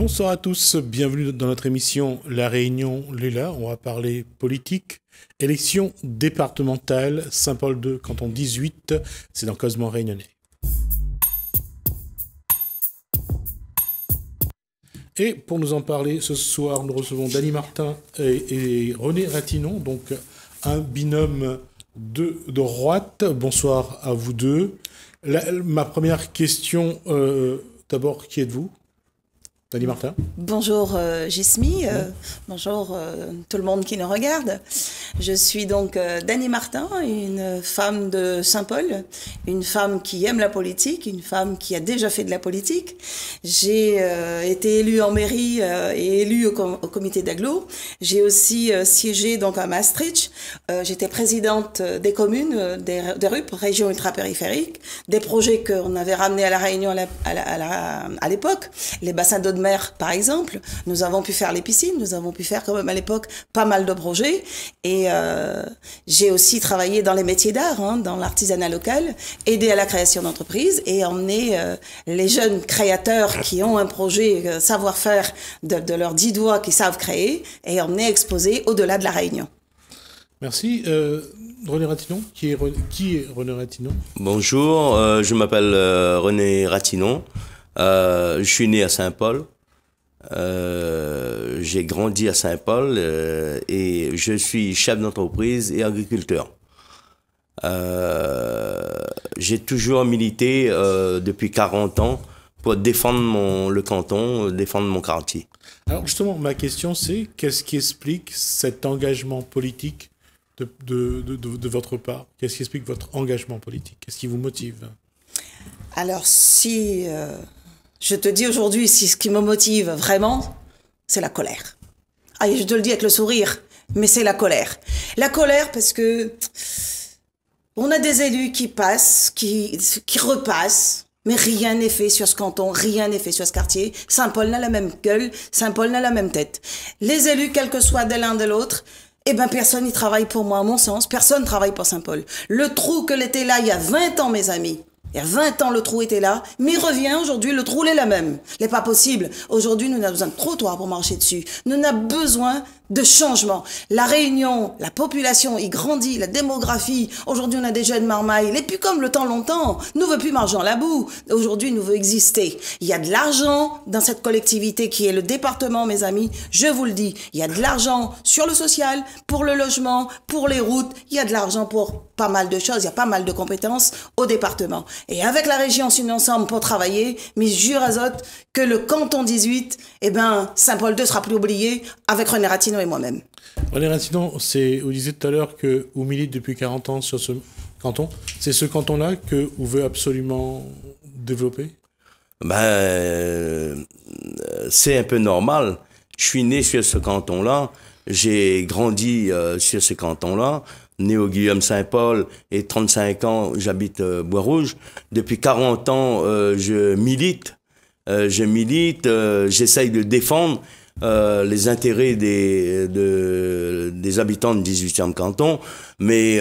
Bonsoir à tous, bienvenue dans notre émission La Réunion Léla. On va parler politique, élection départementale, Saint-Paul II, canton 18, c'est dans Cosmo Réunionnais. Et pour nous en parler ce soir, nous recevons Dany Martin et René Ratinon, donc un binôme de droite. Bonsoir à vous deux. Ma première question, d'abord, qui êtes-vous ? Dany Martin. Bonjour Gismi, bonjour tout le monde qui nous regarde. Je suis donc Dany Martin, une femme de Saint-Paul, une femme qui aime la politique, une femme qui a déjà fait de la politique. J'ai été élue en mairie et élue au comité d'agglo. J'ai aussi siégé donc à Maastricht. J'étais présidente des communes, des RUP, régions ultra-périphériques, des projets qu'on avait ramenés à La Réunion à l'époque, les bassins d'eau de mer, par exemple. Nous avons pu faire les piscines, nous avons pu faire quand même à l'époque pas mal de projets. Et j'ai aussi travaillé dans les métiers d'art, dans l'artisanat local, aidé à la création d'entreprises et emmené les jeunes créateurs qui ont un projet savoir-faire de leurs 10 doigts qui savent créer et emmener exposer au-delà de La Réunion. Merci. René Ratinon, qui est René Ratinon ? Bonjour, je m'appelle René Ratinon. Je suis né à Saint-Paul. J'ai grandi à Saint-Paul et je suis chef d'entreprise et agriculteur. J'ai toujours milité depuis 40 ans pour défendre le canton, défendre mon quartier. Alors justement, ma question c'est, qu'est-ce qui explique cet engagement politique de votre part ? Qu'est-ce qui explique votre engagement politique ? Qu'est-ce qui vous motive ? Alors si... je te dis aujourd'hui, si ce qui me motive vraiment, c'est la colère. Ah, et je te le dis avec le sourire, mais c'est la colère. La colère parce que on a des élus qui passent, qui repassent, mais rien n'est fait sur ce canton, rien n'est fait sur ce quartier. Saint-Paul n'a la même gueule, Saint-Paul n'a la même tête. Les élus, quel que soit de l'un de l'autre, eh ben personne n'y travaille pour moi, à mon sens. Personne ne travaille pour Saint-Paul. Le trou que l'était là il y a 20 ans, mes amis, il y a 20 ans, le trou était là, mais il revient aujourd'hui, le trou est la même. Il n'est pas possible. Aujourd'hui, nous avons besoin de trottoirs pour marcher dessus. Nous avons besoin de changement. La Réunion, la population, il grandit, la démographie. Aujourd'hui, on a des jeunes marmailles. Il n'est plus comme le temps longtemps. Nous ne veut plus marcher dans la boue. Aujourd'hui, nous veut exister. Il y a de l'argent dans cette collectivité qui est le département, mes amis. Je vous le dis. Il y a de l'argent sur le social, pour le logement, pour les routes. Il y a de l'argent pour pas mal de choses. Il y a pas mal de compétences au département. Et avec la région, on s'unit ensemble pour travailler. Mais je jure à Zot que le canton 18, eh ben, Saint-Paul II sera plus oublié avec René Ratinon et moi-même. René Ratinon, vous disiez tout à l'heure que vous militez depuis 40 ans sur ce canton. C'est ce canton-là que vous voulez absolument développer ? C'est un peu normal. Je suis né sur ce canton-là. J'ai grandi sur ce canton-là. Né au Guillaume-Saint-Paul et 35 ans, j'habite Bois-Rouge. Depuis 40 ans, je milite. J'essaye de défendre les intérêts des habitants du 18e canton, mais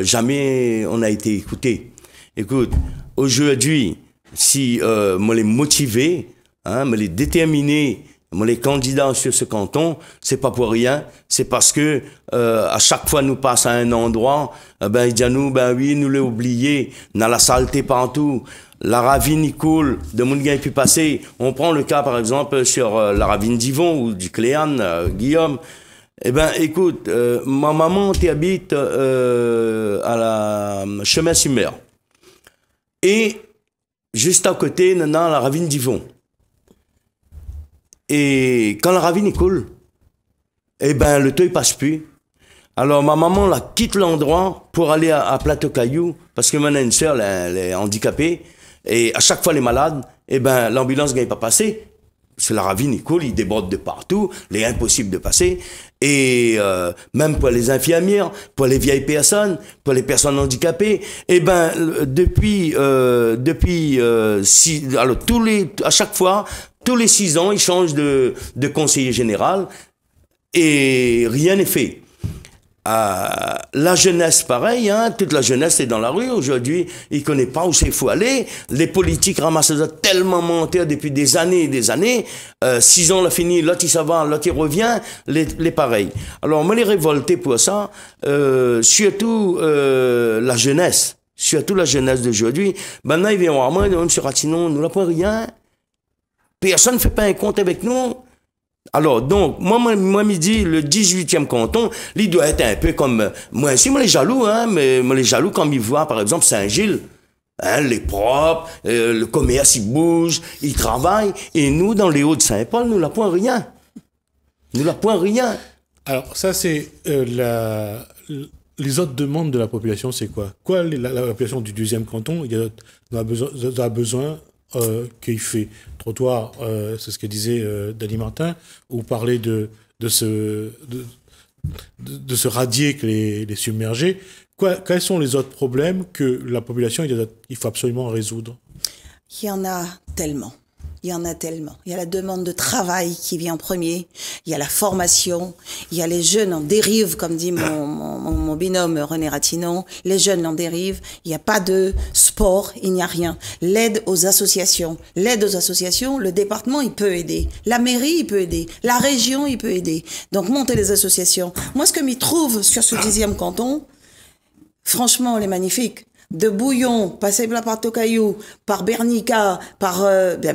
jamais on a été écouté. Écoute, aujourd'hui, si me les motiver, me les déterminer, les candidats sur ce canton, c'est pas pour rien, c'est parce que à chaque fois nous passe à un endroit, ils disent à nous, oui, nous l'avons oublié, on a la saleté partout, la ravine y coule, de monde qui a pu passer. On prend le cas par exemple sur la ravine d'Yvon ou du Cléane, Guillaume. Écoute, ma maman habite à la Chemin-sur-Mer. Et juste à côté, on a la ravine d'Yvon. Et quand la ravine coule, le toit ne passe plus. Alors ma maman quitte l'endroit pour aller à Plateau-Caillou, parce que maintenant une sœur elle est handicapée, et à chaque fois elle est malade, l'ambulance ne va pas passer. Parce que la ravine coule, il déborde de partout, il est impossible de passer. Et même pour les infirmières, pour les vieilles personnes, pour les personnes handicapées, à chaque fois, tous les 6 ans, ils changent de conseiller général et rien n'est fait. La jeunesse, pareil, hein, toute la jeunesse est dans la rue. Aujourd'hui, ils ne connaissent pas où c'est faut aller. Les politiques ramassent tellement mentir depuis des années et des années. 6 ans, l'a fini, l'autre il s'en va, l'autre il revient, les pareils. Alors, moi, les révoltés pour ça, surtout la jeunesse. Surtout la jeunesse d'aujourd'hui. Maintenant, ils viennent voir moi, M. Ratinon, nous n'avons rien. Personne ne fait pas un compte avec nous. Alors, donc, moi, me dit, le 18e canton, il doit être un peu comme, moi aussi, moi, les jaloux, hein, mais moi, les jaloux, comme ils voient, par exemple, Saint-Gilles, hein, les propres, le commerce, il bouge, il travaille, et nous, dans les Hauts-de-Saint-Paul, nous n'avons rien. Nous n'avons rien. Alors, ça, c'est les autres demandes de la population, c'est quoi? La population du 12e canton, il a besoin qu'il fait trottoir, c'est ce que disait Dany Martin, ou parler de se radier que les submerger. Quels sont les autres problèmes que la population, il faut absolument résoudre? Il y en a tellement. Il y en a tellement. Il y a la demande de travail qui vient en premier. Il y a la formation. Il y a les jeunes en dérive, comme dit mon binôme René Ratinon. Les jeunes en dérive. Il n'y a pas de sport. Il n'y a rien. L'aide aux associations. L'aide aux associations, le département, il peut aider. La mairie, il peut aider. La région, il peut aider. Donc, monter les associations. Moi, ce que m'y trouve sur ce 10e canton, franchement, elle est magnifique. De Bouillon, passer par Tocaillou, par Bernica,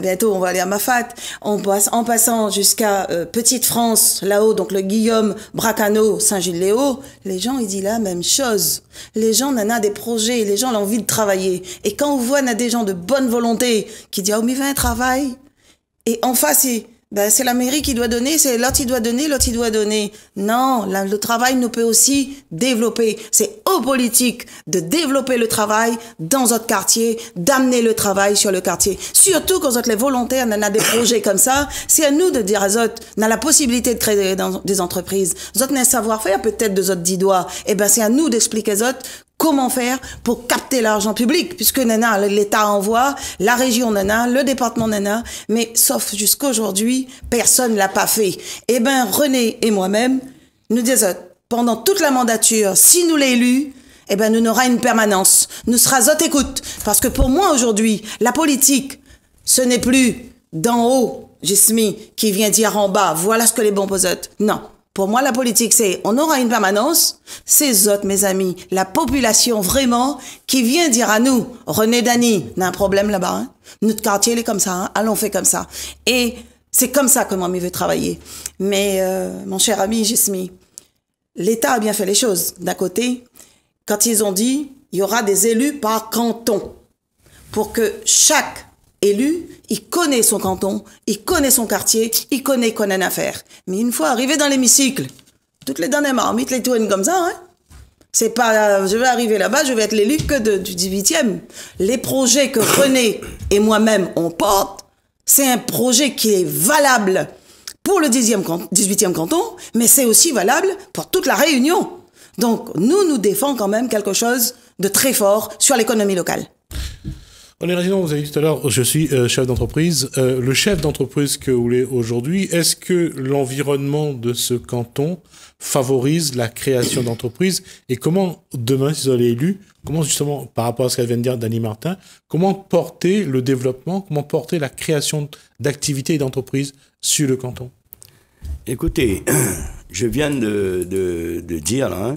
bientôt on va aller à Mafat, en passant jusqu'à Petite France, là-haut, donc le Guillaume, Bracano, Saint-Gilles-Léo, les gens, ils disent la même chose. Les gens, on en a des projets, les gens ont envie de travailler. Et quand on voit, on a des gens de bonne volonté qui disent, oh, mais viens, travaille. Et en face, c'est la mairie qui doit donner, c'est l'autre qui doit donner, l'autre qui doit donner. Non, le travail nous peut aussi développer. C'est aux politiques de développer le travail dans notre quartier, d'amener le travail sur le quartier. Surtout quand les volontaires, on a des projets comme ça, c'est à nous de dire à eux, on a la possibilité de créer des entreprises. Nous autres, on a un savoir-faire peut-être de autres 10 doigts. Eh ben, c'est à nous d'expliquer aux autres comment faire pour capter l'argent public, puisque nana, l'État envoie, la région nana, le département nana, mais sauf jusqu'à aujourd'hui, personne l'a pas fait. Eh ben, René et moi-même, nous disons, pendant toute la mandature, si nous l'élus, eh ben, nous n'aura une permanence. Nous sera zot écoute. Parce que pour moi, aujourd'hui, la politique, ce n'est plus d'en haut, Gismi, qui vient dire en bas, voilà ce que les bons posotent. Non. Pour moi, la politique, c'est, on aura une permanence, c'est autres, mes amis, la population vraiment, qui vient dire à nous, René Dany, on a un problème là-bas, hein? Notre quartier, il est comme ça, hein? Allons, on fait comme ça. Et c'est comme ça que moi, je veux travailler. Mais, mon cher ami Gismi, l'État a bien fait les choses. D'un côté, quand ils ont dit, il y aura des élus par canton, pour que chaque élu, il connaît son canton, il connaît son quartier, il connaît qu'on a une affaire. Mais une fois arrivé dans l'hémicycle, toutes les dernières marmites les tournent comme ça, hein. C'est pas, je vais arriver là-bas, je vais être l'élu que du 18e. Les projets que René et moi-même on porte, c'est un projet qui est valable pour le 18e canton, mais c'est aussi valable pour toute la Réunion. Donc, nous défendons quand même quelque chose de très fort sur l'économie locale. René Ratinon, vous avez dit tout à l'heure, je suis chef d'entreprise. Le chef d'entreprise que vous voulez aujourd'hui, est-ce que l'environnement de ce canton favorise la création d'entreprises? Et comment, demain, si vous allez élu, comment justement, par rapport à ce qu'elle vient de dire Dany Martin, comment porter le développement, comment porter la création d'activités et d'entreprises sur le canton? Écoutez, je viens de dire, là,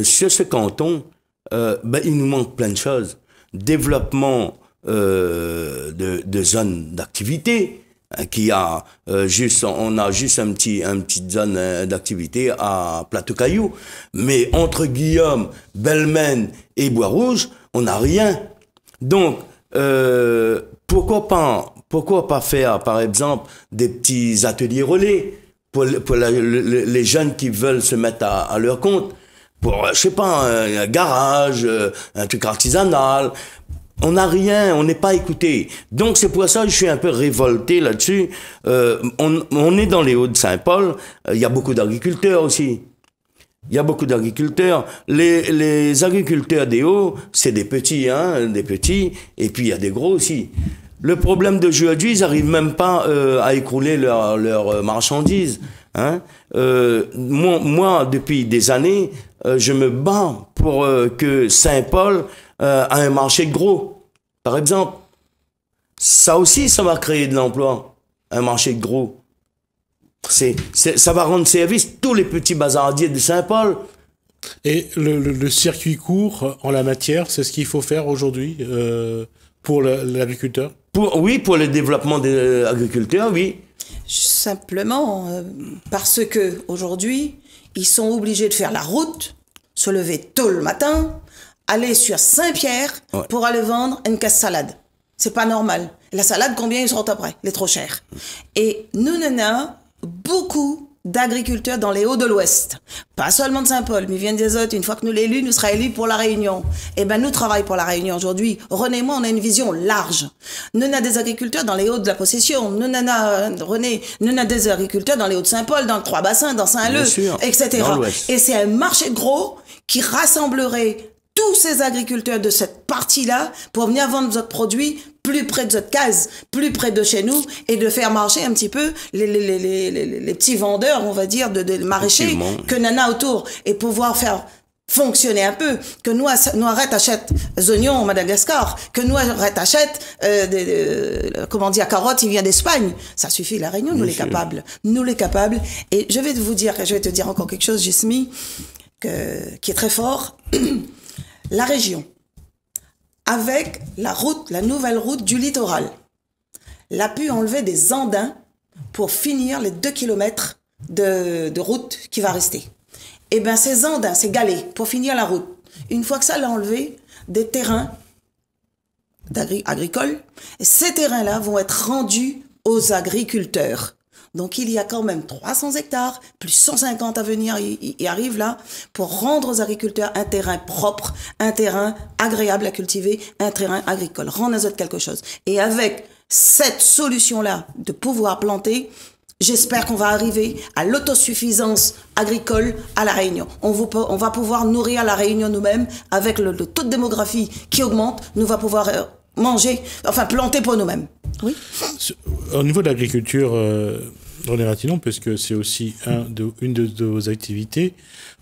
sur ce canton, il nous manque plein de choses. Développement de zones d'activité qui a on a juste une petite zone d'activité à Plateau-Caillou, mais entre Guillaume, Belmen et Bois-Rouge, on n'a rien. Donc pourquoi pas faire par exemple des petits ateliers relais pour les jeunes qui veulent se mettre à leur compte. Pour, je sais pas, un garage, un truc artisanal. On n'a rien, on n'est pas écouté. Donc c'est pour ça que je suis un peu révolté là-dessus. On est dans les Hauts-de-Saint-Paul, il y a beaucoup d'agriculteurs aussi. Il y a beaucoup d'agriculteurs. Les agriculteurs des Hauts, c'est des petits, hein, des petits, et puis il y a des gros aussi. Le problème d'aujourd'hui, ils n'arrivent même pas à écrouler leurs marchandises. Hein. Moi, depuis des années, je me bats pour que Saint-Paul ait un marché de gros, par exemple. Ça aussi, ça va créer de l'emploi, un marché de gros. Ça va rendre service tous les petits bazardiers de Saint-Paul. Et le circuit court en la matière, c'est ce qu'il faut faire aujourd'hui pour l'agriculteur? Oui, pour le développement des agriculteurs, oui. Simplement parce que aujourd'hui, ils sont obligés de faire la route, se lever tôt le matin, aller sur Saint-Pierre pour aller vendre une caisse salade. C'est pas normal. La salade, combien ils seront après? Elle est trop chère. Et nous, on a beaucoup d'agriculteurs dans les Hauts de l'Ouest. Pas seulement de Saint-Paul, mais ils viennent des autres. Une fois que nous l'élus, nous serons élus pour la Réunion. Eh ben, nous travaillons pour la Réunion aujourd'hui. René et moi, on a une vision large. Nous, on a des agriculteurs dans les Hauts de la Possession. Nous, on a, René, nous, on a des agriculteurs dans les Hauts de Saint-Paul, dans le Trois-Bassins, dans Saint-Leu, etc. Et c'est un marché gros qui rassemblerait tous ces agriculteurs de cette partie-là pour venir vendre notre produit plus près de notre case, plus près de chez nous, et de faire marcher un petit peu les petits vendeurs, on va dire, de maraîchers que Nana autour, et pouvoir faire fonctionner un peu, que nous arrête achète des oignons au Madagascar, que nous arrête achète comment dire, carottes, il vient d'Espagne. Ça suffit, la Réunion, nous les capables. Nous les capables. Et je vais te dire encore quelque chose, Jesmi, qui est très fort. La région, avec la nouvelle route du littoral, l'a pu enlever des andins pour finir les 2 kilomètres de route qui va rester. Et bien ces andins, ces galets, pour finir la route, une fois que ça l'a enlevé, des terrains agricoles, et ces terrains-là vont être rendus aux agriculteurs. Donc il y a quand même 300 hectares, plus 150 à venir, il arrive là, pour rendre aux agriculteurs un terrain propre, un terrain agréable à cultiver, un terrain agricole, rendre aux autres quelque chose. Et avec cette solution-là de pouvoir planter, j'espère qu'on va arriver à l'autosuffisance agricole à La Réunion. On va pouvoir nourrir La Réunion nous-mêmes avec le taux de démographie qui augmente, nous va pouvoir planter pour nous-mêmes. Oui. Au niveau de l'agriculture, René Ratinon, puisque c'est aussi une de vos activités,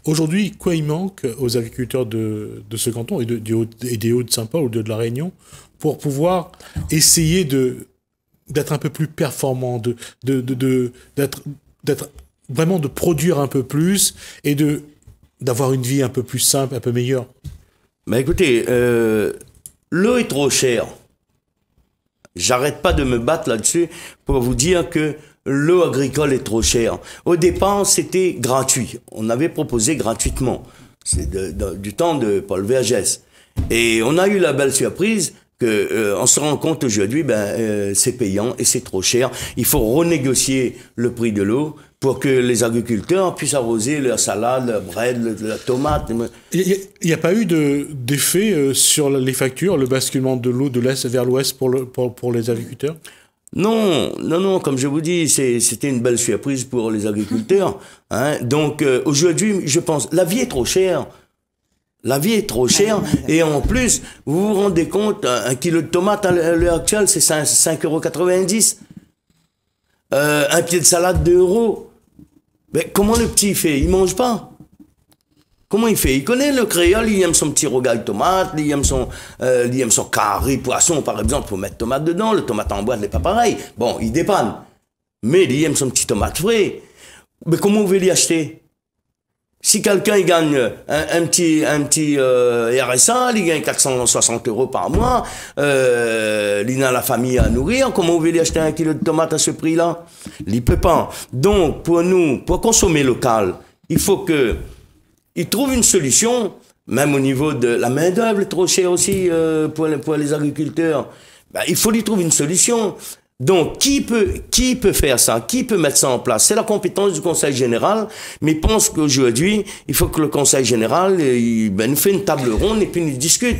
aujourd'hui, quoi il manque aux agriculteurs de ce canton et des Hauts-de-Saint-Paul ou de La Réunion pour pouvoir essayer d'être un peu plus performants, d'être vraiment de produire un peu plus et d'avoir une vie un peu plus simple, un peu meilleure? Ben écoutez, l'eau est trop chère. J'arrête pas de me battre là-dessus pour vous dire que l'eau agricole est trop chère. Au départ, c'était gratuit. On avait proposé gratuitement. C'est du temps de Paul Vergès. Et on a eu la belle surprise que on se rend compte aujourd'hui, c'est payant et c'est trop cher. Il faut renégocier le prix de l'eau pour que les agriculteurs puissent arroser leur salade, leur bread, leur tomate. Il n'y a pas eu d'effet sur les factures, le basculement de l'eau de l'Est vers l'Ouest pour les agriculteurs? Non, comme je vous dis, c'était une belle surprise pour les agriculteurs. Hein. Donc aujourd'hui, je pense, la vie est trop chère. La vie est trop chère. Et en plus, vous vous rendez compte, un kilo de tomates à l'heure actuelle, c'est 5,90 €. Un pied de salade, 2 €. Mais comment le petit fait? Il mange pas. Comment il fait? Il connaît le créole, il aime son petit rogal de tomate, il aime son carré poisson, par exemple, pour mettre tomate dedans. Le tomate en boîte n'est pas pareil. Bon, il dépanne. Mais il aime son petit tomate frais. Mais comment vous voulez l'y acheter? Si quelqu'un il gagne un petit RSA, il gagne 460 € par mois, il a la famille à nourrir, comment vous voulez acheter 1 kilo de tomates à ce prix-là? Il peut pas. Donc, pour consommer local, il faut il trouve une solution, même au niveau de la main-d'œuvre, trop cher aussi pour les agriculteurs. Il faut lui trouver une solution. Donc, qui peut faire ça? Qui peut mettre ça en place? C'est la compétence du Conseil général, mais je pense qu'aujourd'hui, il faut que le Conseil général nous fait une table ronde et puis nous discute.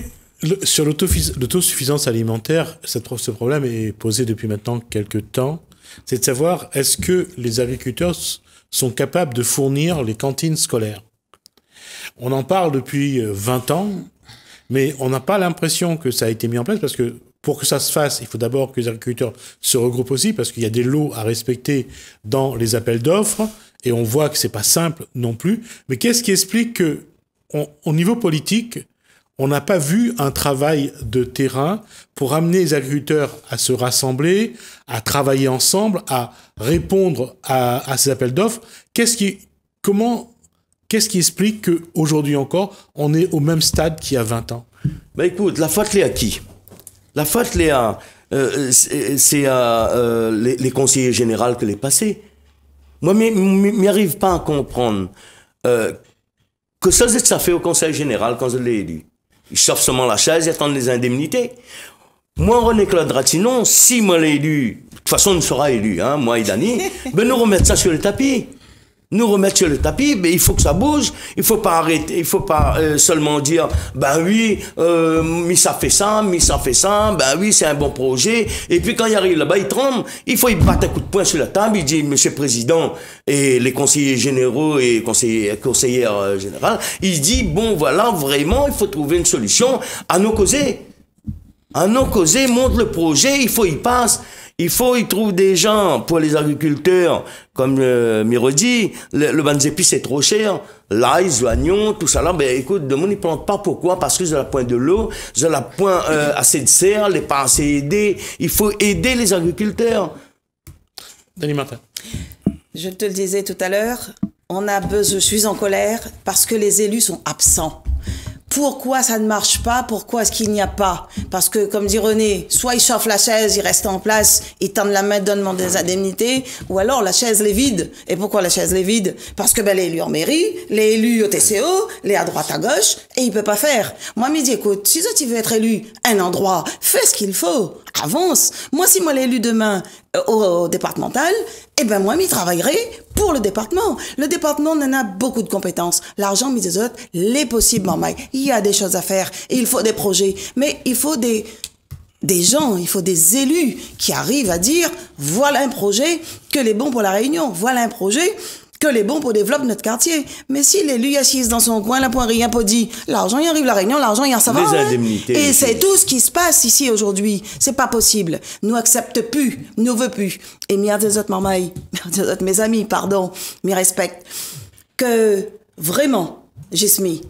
Sur l'autosuffisance alimentaire, ce problème est posé depuis maintenant quelques temps. C'est de savoir, est-ce que les agriculteurs sont capables de fournir les cantines scolaires? On en parle depuis 20 ans, mais on n'a pas l'impression que ça a été mis en place parce que pour que ça se fasse, il faut d'abord que les agriculteurs se regroupent aussi parce qu'il y a des lots à respecter dans les appels d'offres et on voit que c'est pas simple non plus. Mais qu'est-ce qui explique que, au niveau politique, on n'a pas vu un travail de terrain pour amener les agriculteurs à se rassembler, à travailler ensemble, à répondre à ces appels d'offres? Qu'est-ce qui explique qu'aujourd'hui encore, on est au même stade qu'il y a 20 ans? Ben écoute, la faute l'est à qui? La faute l'est à... c'est à les conseillers généraux que les passés. Moi, je n'y arrive pas à comprendre que ça fait au conseil général quand je l'ai élu. Ils chauffent seulement la chaise et attendent les indemnités. Moi, René-Claude Ratinon, si moi l'ai élu, de toute façon, on sera élu, hein, moi et Dany, ben nous remettre ça sur le tapis. Nous remettre sur le tapis, ben il faut que ça bouge. Il faut pas arrêter, il faut pas seulement dire, ben oui, mais ça fait ça, ben oui, c'est un bon projet. Et puis quand il arrive là-bas, il tremble. Il faut y battre un coup de poing sur la table. Il dit, Monsieur le Président et les conseillers généraux et conseillères générales, il dit, bon voilà, vraiment, il faut trouver une solution à nos causés. À nos causés, montre le projet, il faut y passer. Il faut y trouver des gens pour les agriculteurs, comme Mirodi, le banzepi c'est trop cher, l'ail, l'oignon, tout ça là, ben écoute, de monde ils plantent pas, pourquoi? Parce que j'ai la pointe de l'eau, j'ai la pointe assez de serre, les pas assez aidés, il faut aider les agriculteurs. Dany Martin. Je te le disais tout à l'heure, je suis en colère parce que les élus sont absents. Pourquoi ça ne marche pas? Pourquoi est-ce qu'il n'y a pas? Parce que, comme dit René, soit ils chauffent la chaise, ils restent en place, ils tendent la main, donnent des indemnités, ou alors la chaise les vide. Et pourquoi la chaise les vide? Parce que les élus en mairie, les élus au TCO, les à droite à gauche, et ils peuvent pas faire. Moi, je me dis, écoute, si tu veux être élu un endroit, fais ce qu'il faut, avance. Moi, si moi l'élu demain au départemental, eh ben moi, m'y travaillerai pour le département. Le département en a beaucoup de compétences. L'argent, mis des autres, les possibles, maman. Il y a des choses à faire. Il faut des projets. Mais il faut des gens, il faut des élus qui arrivent à dire, voilà un projet que les bons pour la Réunion. Voilà un projet que les bons pour développer notre quartier. Mais si l'élu assise dans son coin, là, pour rien pas dit, l'argent, il arrive la Réunion, l'argent, il en ça va. Les indemnités. Et c'est tout ce qui se passe ici aujourd'hui. C'est pas possible. Nous accepte plus. Nous veut plus. Et merde des autres mamailles, mes amis, pardon, m'y respectent. Que, vraiment, Gismi,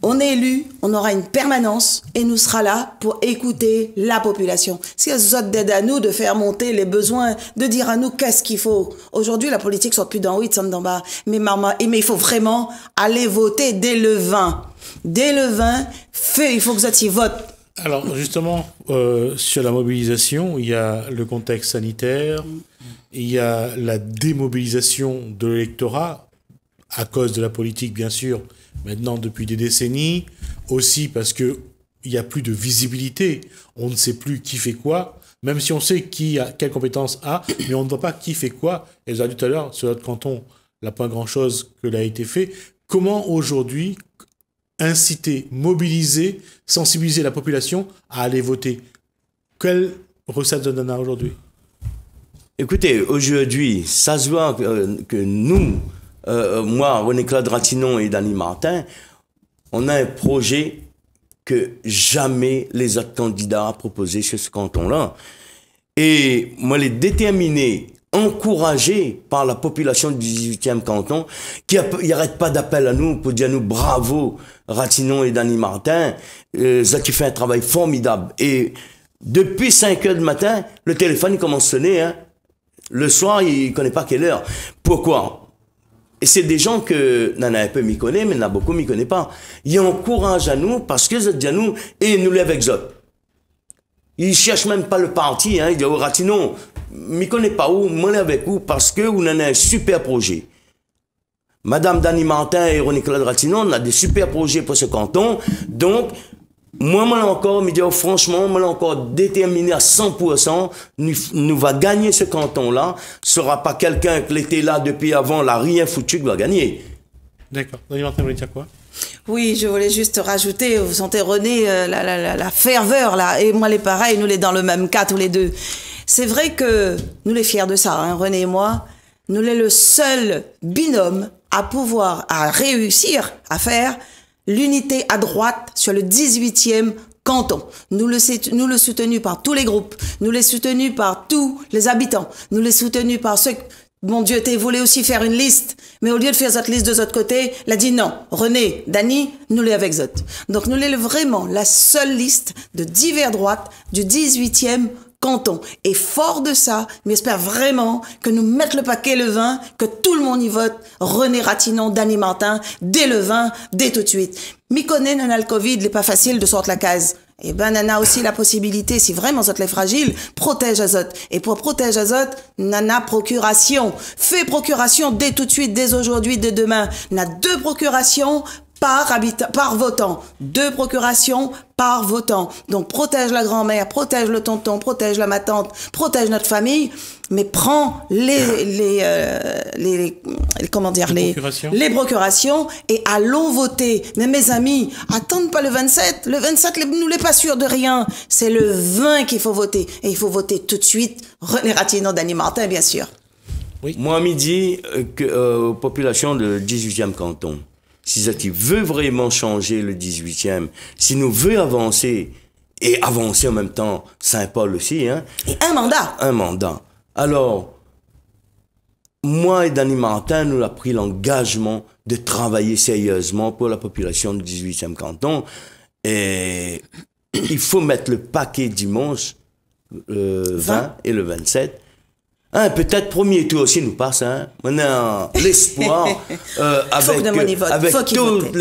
on est élu, on aura une permanence et nous sera là pour écouter la population. Si elles autres d'aide à nous de faire monter les besoins, de dire à nous qu'est-ce qu'il faut. Aujourd'hui, la politique sort plus d'en haut, ils sont d'en bas. Mais il faut vraiment aller voter dès le 20. Dès le 20, il faut que vous y votent. Alors, justement, sur la mobilisation, il y a le contexte sanitaire, il y a la démobilisation de l'électorat, à cause de la politique, bien sûr, maintenant depuis des décennies, aussi parce que il y a plus de visibilité, on ne sait plus qui fait quoi, même si on sait qui a quelle compétence a, mais on ne voit pas qui fait quoi. Et vous avez dit tout à l'heure, sur notre canton, il n'y a pas grand-chose que l'a été fait. Comment aujourd'hui inciter, mobiliser, sensibiliser la population à aller voter? Quelle recette on a aujourd'hui? Écoutez, aujourd'hui, ça se voit que nous, moi, René-Claude Ratinon et Dany Martin, on a un projet que jamais les autres candidats ont proposé sur ce canton-là. Et moi, les déterminer, encouragés par la population du 18e canton, qui n'arrête pas d'appel à nous pour dire à nous bravo, Ratinon et Dany Martin, ça qui fait un travail formidable. Et depuis 5 heures du matin, le téléphone il commence à sonner, hein. Le soir, il ne connaît pas quelle heure. Pourquoi? Et c'est des gens que, un peu m'y connaît, mais beaucoup m'y connaît pas. Ils encouragent à nous parce que ça dit à nous, et nous lèvent avec eux. Ils cherchent même pas le parti, hein. Ils disent, oh, Ratinon, m'y connaît pas où, moi avec vous, parce que vous avez un super projet. Madame Dany Martin et René-Claude Ratinon, on a des super projets pour ce canton. Donc, moi encore, me dire franchement, moi encore déterminé à 100%, nous va gagner ce canton-là. Ce sera pas quelqu'un qui était là depuis avant, là, rien foutu, qui va gagner. D'accord. Dany Martin, vous voulez dire quoi? Oui, je voulais juste rajouter, vous sentez René, la ferveur, là, et moi les pareils, nous les dans le même cas, tous les deux. C'est vrai que nous les fiers de ça, hein, René et moi, nous les le seul binôme à réussir à faire l'unité à droite sur le 18e canton. Nous le soutenu par tous les groupes, nous les soutenus par tous les habitants, nous les soutenus par Mon Dieu, tu voulais aussi faire une liste, mais au lieu de faire cette liste de l'autre côté, il a dit non. René, Dani, nous l'est avec Zot. Donc nous l'est vraiment la seule liste de divers droites du 18e canton. Et fort de ça, mais j'espère vraiment que nous mettons le paquet le 20, que tout le monde y vote. René Ratinon, Dani Martin, dès le 20, dès tout de suite. Mi connaît, non, le Covid, il n'est pas facile de sortir la case. Eh ben, nana aussi la possibilité, si vraiment Zot est fragile, protège Zot. Et pour protéger Zot, nana procuration. Fais procuration dès tout de suite, dès aujourd'hui, dès demain. N'a 2 procurations par votant. 2 procurations par votant. Donc, protège la grand-mère, protège le tonton, protège la ma tante, protège notre famille, mais prends les procurations et allons voter. Mais mes amis, attendez pas le 27. Le 27, nous n'est pas sûr de rien. C'est le 20 qu'il faut voter. Et il faut voter tout de suite. René Ratinon, Dani Martin, bien sûr. Oui. Moi, à midi, population de 18e canton. Si ça veut vraiment changer le 18e, si nous veut avancer, et avancer en même temps Saint-Paul aussi, hein. Et un mandat. Un mandat. Alors, moi et Dani Martin, nous avons pris l'engagement de travailler sérieusement pour la population du 18e canton. Et il faut mettre le paquet dimanche, le 20 et le 27. Hein, peut-être premier tour aussi nous passe, hein. On a l'espoir, avec toutes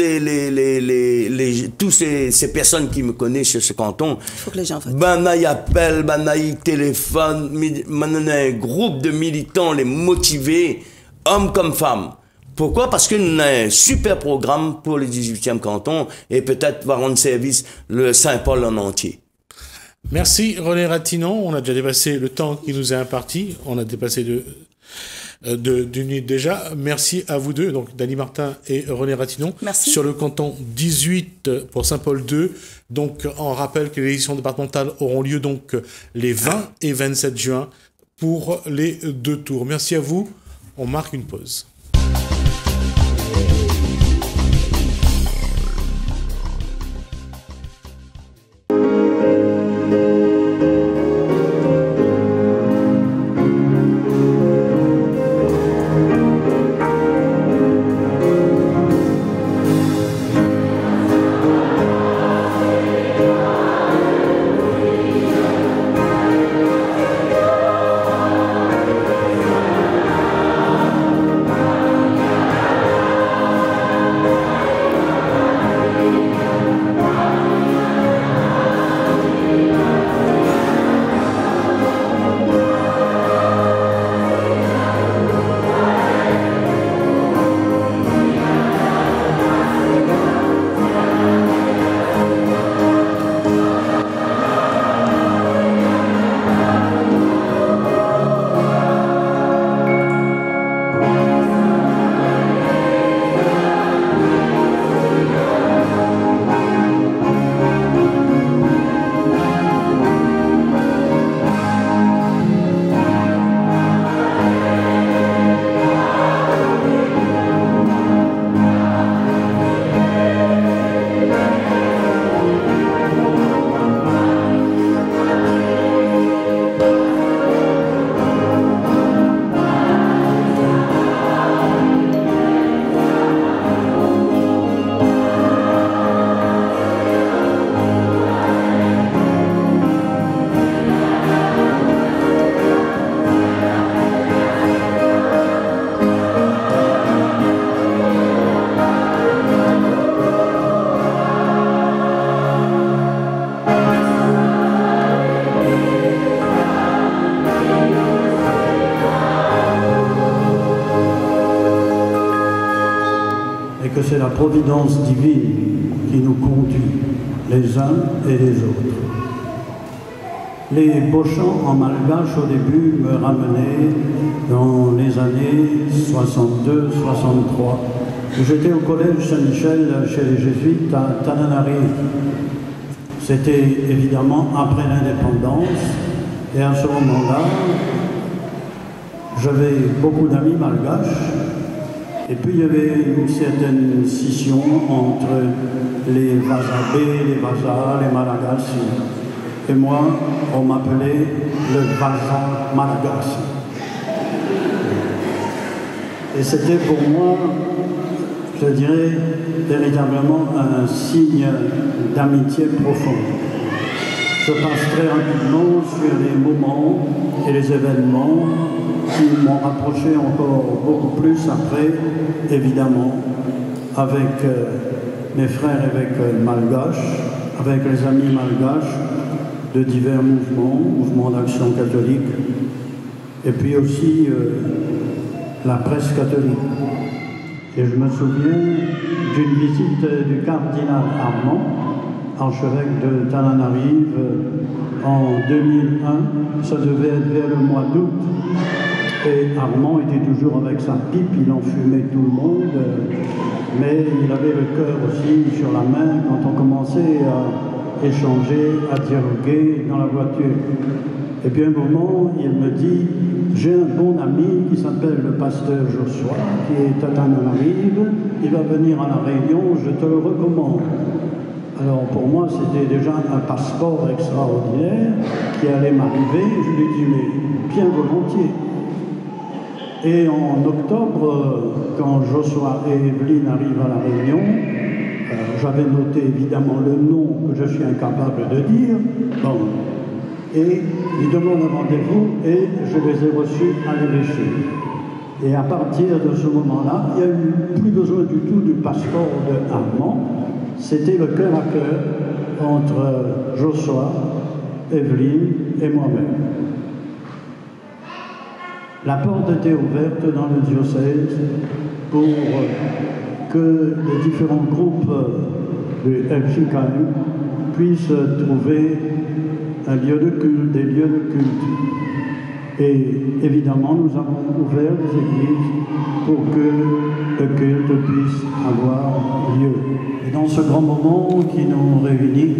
tous ces personnes qui me connaissent sur ce canton. Il faut que les gens votent. Ben, y appellent, ben, y téléphone, on a un groupe de militants, les motivés, hommes comme femmes. Pourquoi? Parce que nous avons un super programme pour le 18e canton et peut-être va rendre service le Saint-Paul en entier. Merci René Ratinon, on a déjà dépassé le temps qui nous est imparti, on a dépassé d'une minute déjà. Merci à vous deux, donc Dani Martin et René Ratinon. Merci. Sur le canton 18 pour Saint-Paul II. Donc on rappelle que les élections départementales auront lieu donc les 20 et 27 juin pour les 2 tours. Merci à vous, on marque une pause. C'est la providence divine qui nous conduit, les uns et les autres. Les beaux chants en malgache au début me ramenaient dans les années 62-63. J'étais au collège Saint-Michel chez les Jésuites à Tananarive. C'était évidemment après l'indépendance et à ce moment-là, j'avais beaucoup d'amis malgaches. Et puis il y avait une certaine scission entre les Vazabés, les Vazas, les Malagasy. Et moi, on m'appelait le Vaza Malagasy. Et c'était pour moi, je dirais, véritablement un signe d'amitié profonde. Je passe très rapidement sur les moments et les événements qui m'ont rapproché encore beaucoup plus après, évidemment, avec mes frères évêques malgaches, avec les amis malgaches de divers mouvements d'action catholique, et puis aussi la presse catholique. Et je me souviens d'une visite du cardinal Armand, archevêque de Tananarive, en 2001. Ça devait être vers le mois d'août. Et Armand était toujours avec sa pipe, il enfumait tout le monde, mais il avait le cœur aussi sur la main quand on commençait à échanger, à dialoguer dans la voiture. Et puis un moment, il me dit, j'ai un bon ami qui s'appelle le pasteur Joshua, qui est à Tananarive, il va venir à La Réunion, je te le recommande. Alors pour moi, c'était déjà un passeport extraordinaire qui allait m'arriver. Je lui ai dit, mais bien volontiers. Et en octobre, quand Joshua et Evelyne arrivent à La Réunion, j'avais noté évidemment le nom que je suis incapable de dire. Bon. Et ils demandent un rendez-vous et je les ai reçus à l'évêché. Et à partir de ce moment-là, il n'y a eu plus besoin du tout du passeport de Armand. C'était le cœur à cœur entre Joshua, Evelyne et moi-même. La porte était ouverte dans le diocèse pour que les différents groupes du FJKM puissent trouver un lieu de culte, des lieux de culte. Et évidemment, nous avons ouvert les églises pour que le culte puisse avoir lieu. Et dans ce grand moment qui nous réunit,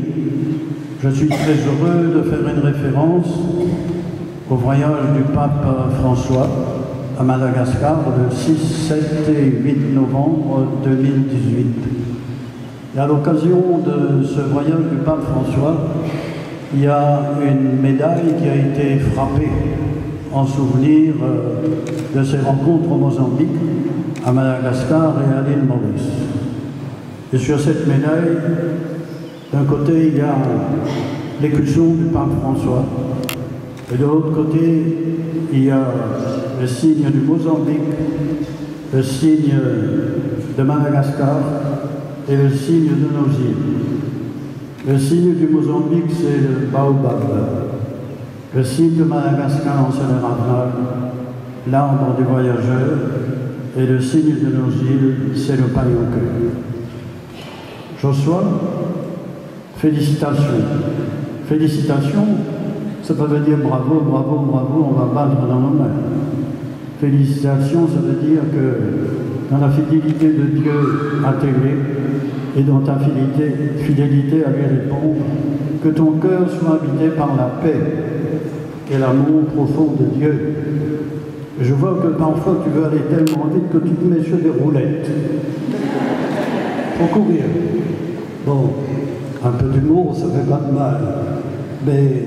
je suis très heureux de faire une référence au voyage du pape François à Madagascar le 6, 7 et 8 novembre 2018. Et à l'occasion de ce voyage du pape François, il y a une médaille qui a été frappée en souvenir de ses rencontres au Mozambique, à Madagascar et à l'île Maurice. Et sur cette médaille, d'un côté, il y a l'écusson du pape François, et de l'autre côté, il y a le signe du Mozambique, le signe de Madagascar et le signe de nos îles. Le signe du Mozambique, c'est le baobab. Le signe de Madagascar, c'est le ravnal, l'arbre du voyageur, et le signe de nos îles, c'est le pailloqueux. Joshua, félicitations. Félicitations, ça peut dire bravo, bravo, bravo, on va battre dans nos mains. Félicitations, ça veut dire que dans la fidélité de Dieu intégrée et dans ta fidélité à lui répondre, que ton cœur soit habité par la paix et l'amour profond de Dieu. Je vois que parfois tu veux aller tellement vite que tu te mets sur des roulettes. Faut courir. Bon, un peu d'humour, ça fait pas de mal, mais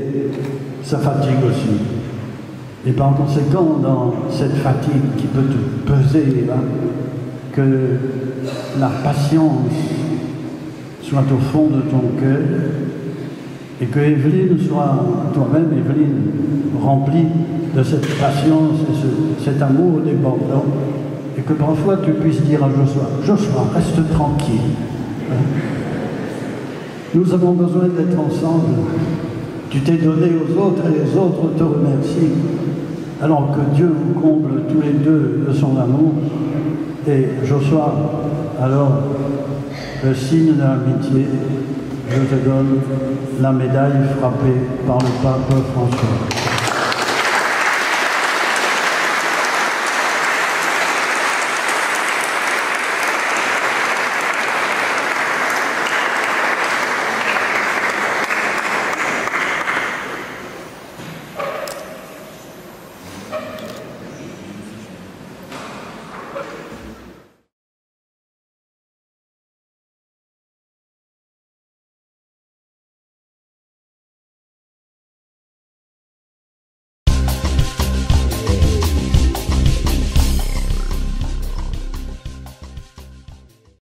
ça fatigue aussi. Et par conséquent, dans cette fatigue qui peut te peser, hein, que la patience soit au fond de ton cœur, et que Evelyne soit, toi-même, Evelyne, remplie de cette patience et cet amour débordant, et que parfois tu puisses dire à Joshua, Joshua, reste tranquille. Nous avons besoin d'être ensemble. Tu t'es donné aux autres et les autres te remercient. Alors que Dieu vous comble tous les deux de son amour. Et Joshua, alors, le signe de l'amitié, je te donne la médaille frappée par le pape François.